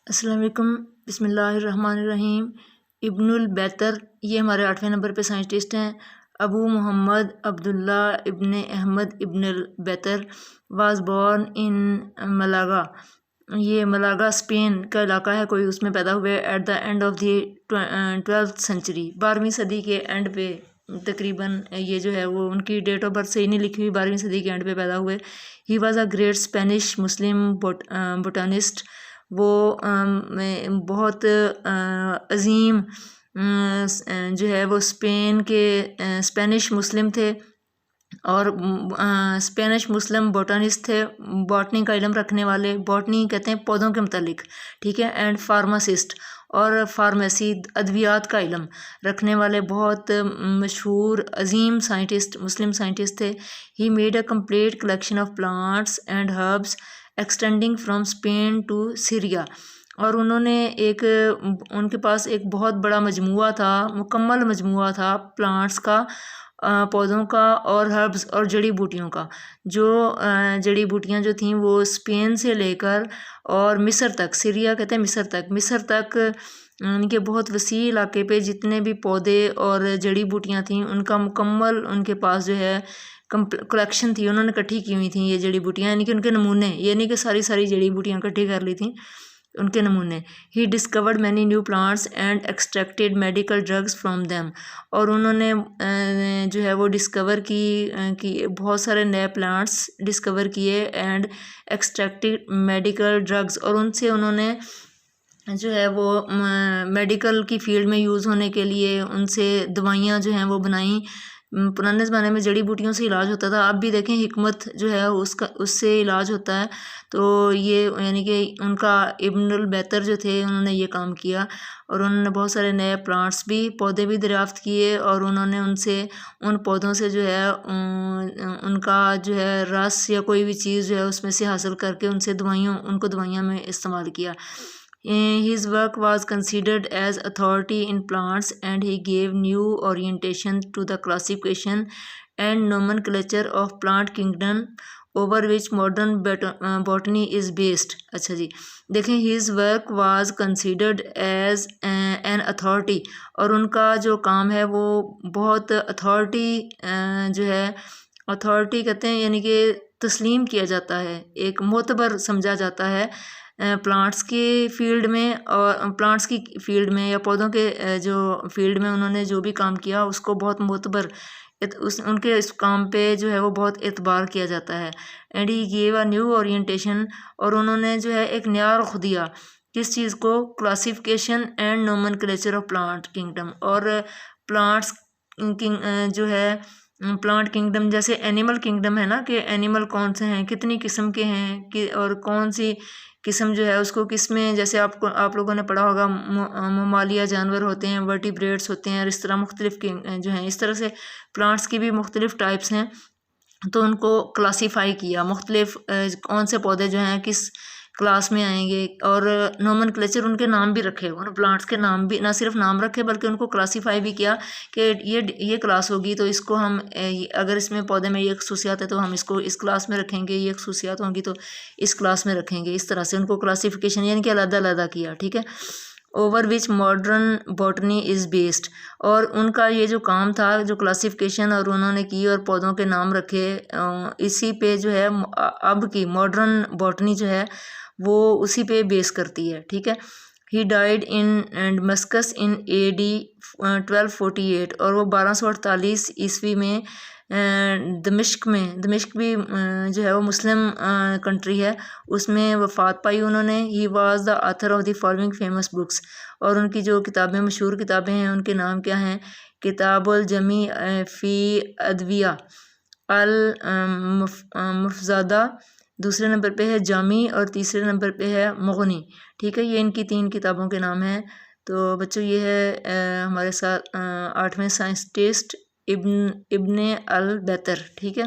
अस्सलाम वालेकुम, बिस्मिल्लाहिर्रहमानिर्रहीम। इब्नुल बैतर ये हमारे 8वें नंबर पे साइंटिस्ट हैं। Abu Mohammed Abdullah ibn Ahmad ibnul Baitar was born in Malaga. ये मलागा स्पेन का इलाका है कोई, उसमें पैदा हुए at the end of the 12th century, 12वीं सदी के एंड पे तकरीबन। ये जो है वो उनकी डेट ऑफ बर्थ सही नहीं लिखी हुई, 12वीं सदी के एंड पे पैदा हुए। He was a great Spanish Muslim botanist. वो बहुत अजीम जो है वो स्पेन के स्पेनिश मुस्लिम थे और स्पेनिश मुस्लिम बोटानिस्ट थे, बॉटनी का इल्म रखने वाले। बॉटनी कहते हैं पौधों के मुतालिक, ठीक है। एंड फार्मासिस्ट और फार्मेसी अद्वियात का इल्म रखने वाले बहुत मशहूर अजीम साइंटिस्ट मुस्लिम साइंटिस्ट थे। He made a complete collection of plants and herbs extending from Spain to Syria. और उन्होंने उनके पास एक बहुत बड़ा मजमुआ था, मुकम्मल मजमुआ था प्लांट्स का, पौधों का और हर्ब्स और जड़ी बूटियों का। जो जड़ी बूटियाँ जो थीं वो स्पेन से लेकर और मिस्र तक, सीरिया कहते हैं मिस्र तक उनके बहुत वसी इलाके पे जितने भी पौधे और जड़ी बूटियाँ थीं उनका मुकम्मल उनके पास जो है कलेक्शन थी, उन्होंने इकट्ठी की हुई थी ये जड़ी बूटियाँ, यानी कि उनके नमूने, ये नहीं कि सारी जड़ी बूटियाँ इकट्ठी कर ली थी, उनके नमूने। He discovered many new plants and extracted medical drugs from them. और उन्होंने जो है वो डिस्कवर की बहुत सारे नए प्लांट्स डिस्कवर किए एंड एक्सट्रैक्टेड मेडिकल ड्रग्स, और उनसे उन्होंने जो है वो मेडिकल की फील्ड में यूज़ होने के लिए उनसे दवाइयाँ जो हैं वो बनाई। पुराने ज़माने में जड़ी बूटियों से इलाज होता था, अब भी देखें हिकमत जो है उससे इलाज होता है। तो ये यानी कि उनका इब्नुल बैतर जो थे उन्होंने ये काम किया और उन्होंने बहुत सारे नए प्लांट्स भी पौधे भी दरियाफ्त किए और उन्होंने उन पौधों से जो है उनका जो है रस या कोई भी चीज़ जो है उसमें से हासिल करके उनको दवाइयाँ में इस्तेमाल किया। His work was considered as authority in plants and he gave new orientation to the classification and nomenclature of plant kingdom over which modern botany is based। अच्छा जी, देखें his work was considered as an authority, और उनका जो काम है वो बहुत authority जो है, अथॉरिटी कहते हैं यानी कि तस्लीम किया जाता है, एक मोतबर समझा जाता है प्लांट्स की फील्ड में, और प्लांट्स की फील्ड में या पौधों के जो फील्ड में उन्होंने जो भी काम किया उसको बहुत मोतबर उनके इस काम पे जो है वो बहुत एतबार किया जाता है। And he gave a new orientation, और उन्होंने जो है एक नया रुख दिया किस चीज़ को, classification and nomenclature of plant kingdom. और प्लांट्स जो है प्लांट किंगडम जैसे एनिमल किंगडम है ना, कि एनिमल कौन से हैं, कितनी किस्म के हैं कि और कौन सी किस्म जो है उसको किस में, जैसे आप लोगों ने पढ़ा होगा ममालिया जानवर होते हैं, वर्टिब्रेट्स होते हैं, और इस तरह मुख्तलिफ जो हैं, इस तरह से प्लांट्स की भी मुख्तलिफ टाइप्स हैं। तो उनको क्लासीफाई किया, मुख्तलिफ कौन से पौधे जो हैं किस क्लास में आएंगे, और नोमेनक्लेचर उनके नाम भी रखे, उन प्लांट्स के नाम भी, ना सिर्फ नाम रखे बल्कि उनको क्लासीफाई भी किया कि ये क्लास होगी तो इसको हम अगर इसमें पौधे में ये खसूसियात है तो हम इसको इस क्लास में रखेंगे, ये खसूसियात होंगी तो इस क्लास में रखेंगे। इस तरह से उनको क्लासीफिकेशन यानी कि अलग-अलग किया, ठीक है। Over which modern botany is based, और उनका ये जो काम था जो क्लासिफिकेशन और उन्होंने की और पौधों के नाम रखे, इसी पे जो है अब की मॉडर्न बॉटनी जो है वो उसी पे बेस करती है, ठीक है। He died in Damascus in AD 1248, और वो 1248 ईस्वी में दमिश्क भी जो है वो मुस्लिम कंट्री है, उसमें वफ़ात पाई उन्होंने। He was the author of the following famous books, और उनकी जो किताबें मशहूर किताबें हैं उनके नाम क्या हैं, किताबुल जमी फ़ी अदविया अल मुफ़ज़दा, दूसरे नंबर पे है जामी, और तीसरे नंबर पे है मुग़नी, ठीक है। ये इनकी 3 किताबों के नाम हैं। तो बच्चों ये है हमारे साथ 8वें साइंस टेस्ट इब्ने अल बैतर, ठीक है।